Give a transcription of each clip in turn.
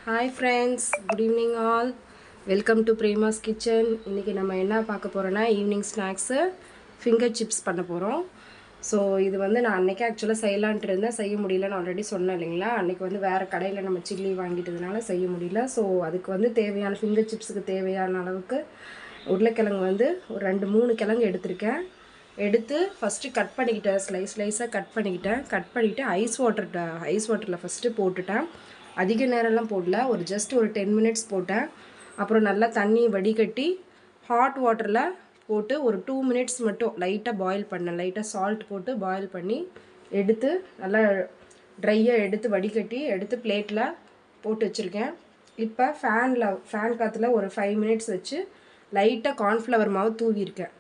Hi friends, good evening all. Welcome to Prema's Kitchen. இன்னைக்கு நம்ம என்ன பார்க்க போறோம்னா ஈவினிங் ஸ்நாக்ஸ் finger chips பண்ண போறோம். ஸோ இது வந்து நான் அன்னைக்கு ஆக்சுவலாக செய்யலான்ட்டு இருந்தேன், செய்ய முடியல. நான் ஆல்ரெடி சொன்னேன் இல்லைங்களா, அன்னைக்கு வந்து வேறு கடையில் நம்ம சில்லி வாங்கிட்டதுனால செய்ய முடியல. ஸோ அதுக்கு வந்து தேவையான ஃபிங்கர் சிப்ஸுக்கு தேவையான அளவுக்கு உருளைக்கிழங்கு வந்து ஒரு 2-3 கிழங்கு எடுத்திருக்கேன். எடுத்து ஃபஸ்ட்டு கட் பண்ணிக்கிட்டேன், ஸ்லைஸாக கட் பண்ணிவிட்டு ஐஸ் வாட்டரில் ஃபஸ்ட்டு போட்டுட்டேன். அதிக நேரம்லாம் போடல, ஜஸ்ட் ஒரு 10 மினிட்ஸ் போட்டேன். அப்புறம் நல்லா தண்ணி வடிகட்டி ஹாட் வாட்டரில் போட்டு ஒரு 2 மினிட்ஸ் மட்டும் லைட்டாக பாயில் பண்ணேன். லைட்டாக சால்ட் போட்டு பாயில் பண்ணி எடுத்து நல்லா ட்ரையாக எடுத்து வடிகட்டி எடுத்து பிளேட்டில் போட்டு வச்சுருக்கேன். இப்போ ஃபேன் காற்றுல ஒரு 5 மினிட்ஸ் வச்சு லைட்டாக கார்ன்ஃப்ளவர் மாவு தூவியிருக்கேன்.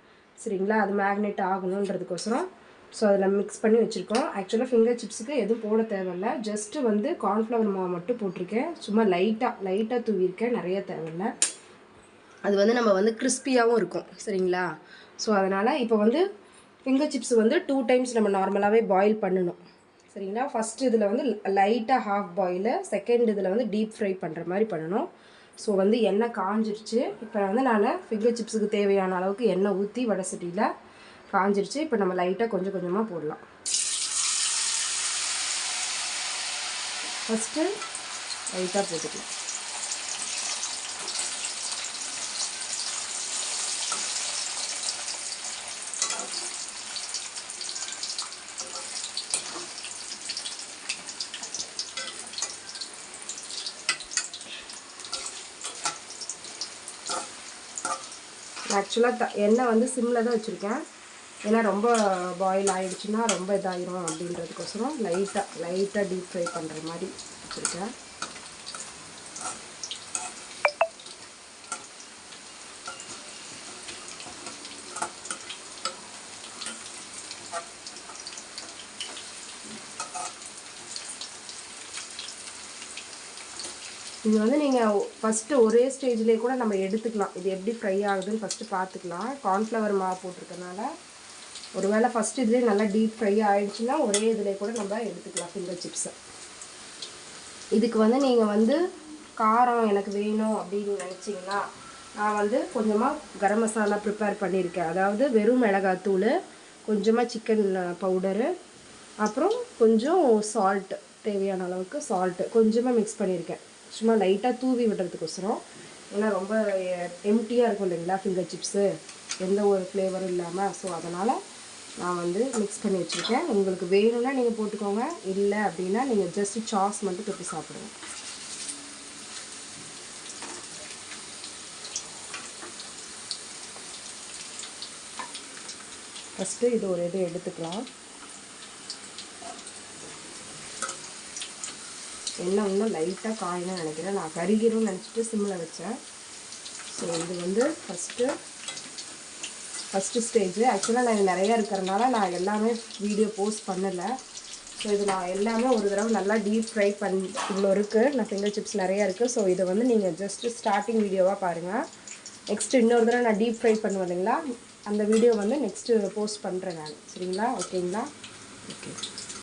சரிங்களா, அது மேக்னேட் ஆகணுன்றதுக்கோசரம். ஸோ அதில் மிக்ஸ் பண்ணி வச்சுருக்கோம். ஆக்சுவலாக ஃபிங்கர் சிப்ஸுக்கு எதுவும் போட தேவையில்லை, ஜஸ்ட்டு வந்து கார்ன்ஃப்ளவர் மாவு மட்டும் போட்டிருக்கேன். சும்மா லைட்டாக தூவியிருக்கேன், நிறைய தேவையில்லை. அது வந்து நம்ம வந்து கிறிஸ்பியாகவும் இருக்கும். சரிங்களா, ஸோ அதனால் இப்போ வந்து ஃபிங்கர் சிப்ஸ் வந்து 2 டைம்ஸ் நம்ம நார்மலாகவே பாயில் பண்ணணும். சரிங்களா, ஃபஸ்ட் இதில் வந்து லைட்டாக ஹாஃப் பாயில், செகண்ட் இதில் வந்து டீப் ஃப்ரை பண்ணுற மாதிரி பண்ணணும். ஸோ வந்து எண்ணெய் காஞ்சிருச்சு. இப்போ வந்து நான் ஃபிங்கர் சிப்ஸுக்கு தேவையான அளவுக்கு எண்ணெய் ஊற்றி வடை சட்டியில் காஞ்சிருச்சு. இப்போ நம்ம லைட்டாக கொஞ்சம் கொஞ்சமாக போடலாம். ஃபஸ்ட்டு லைட்டாக போட்டுக்கலாம். ஆக்சுவலாக எண்ணெய் வந்து சிம்மில் தான் வச்சுருக்கேன், ஏன்னா ரொம்ப பாயில் ஆகிடுச்சுன்னா ரொம்ப இதாகிடும் அப்படின்றதுக்கோசரம் லைட்டாக டீப் ஃப்ரை பண்ணுற மாதிரி வச்சுருக்கேன். இது வந்து நீங்கள் ஃபஸ்ட்டு ஒரே ஸ்டேஜ்லேயே கூட நம்ம எடுத்துக்கலாம். இது எப்படி ஃப்ரை ஆகுதுன்னு ஃபஸ்ட்டு பார்த்துக்கலாம். கார்ன்ஃப்ளவர் மாவு போட்டிருக்கனால ஒருவேளை ஃபஸ்ட்டு இதுலேயே நல்லா டீப் ஃப்ரை ஆகிடுச்சுன்னா ஒரே இதிலே கூட நம்ம எடுத்துக்கலாம் ஃபிங்கர் சிப்ஸை. இதுக்கு வந்து நீங்கள் வந்து காரம் எனக்கு வேணும் அப்படின்னு நினச்சிங்கன்னா நான் வந்து கொஞ்சமாக கரம் மசாலா ப்ரிப்பேர் பண்ணியிருக்கேன். அதாவது வெறும் மிளகாத்தூள், கொஞ்சமாக சிக்கன் பவுடரு, அப்புறம் கொஞ்சம் சால்ட்டு, தேவையான அளவுக்கு சால்ட்டு கொஞ்சமாக மிக்ஸ் பண்ணியிருக்கேன். சும்மா லைட்டாக தூவி விடுறதுக்கோசரம். ஏன்னா ரொம்ப எம்டியாக இருக்கும் இல்லைங்களா ஃபிங்கர் சிப்ஸு, எந்த ஒரு ஃப்ளேவரும் இல்லாமல். ஸோ அதனால் நான் வந்து மிக்ஸ் பண்ணி வச்சுருக்கேன். உங்களுக்கு வேணும்னா நீங்கள் போட்டுக்கோங்க, இல்லை அப்படின்னா நீங்கள் ஜஸ்ட்டு சாஸ் மட்டும் தொட்டு சாப்பிடுங்க. ஃபஸ்ட்டு இது ஒரு இது எடுத்துக்கலாம். எண்ணெய் இன்னும் லைட்டாக காயணும்னு நினைக்கிறேன், நான் கருகிரும்னு நினச்சிட்டு சிம்மில் வச்சேன். ஸோ இது வந்து ஃபஸ்ட்டு ஸ்டேஜ். ஆக்சுவலாக நான் நிறையா இருக்கிறனால நான் எல்லாமே வீடியோ போஸ்ட் பண்ணலை. ஸோ இது நான் எல்லாமே ஒரு தடவை நல்லா டீப் ஃப்ரை இவ்வளோ இருக்குது, நான் ஃபிங்கர் சிப்ஸ் நிறையா இருக்குது. ஸோ இதை வந்து நீங்கள் ஜஸ்ட்டு ஸ்டார்டிங் வீடியோவாக பாருங்கள். நெக்ஸ்ட்டு இன்னொரு தடவை நான் டீப் ஃப்ரை பண்ணுவேன் இல்லைங்களா, அந்த வீடியோ வந்து நெக்ஸ்ட்டு போஸ்ட் பண்ணுறேன் நான். சரிங்களா, ஓகேங்களா? ஓகே.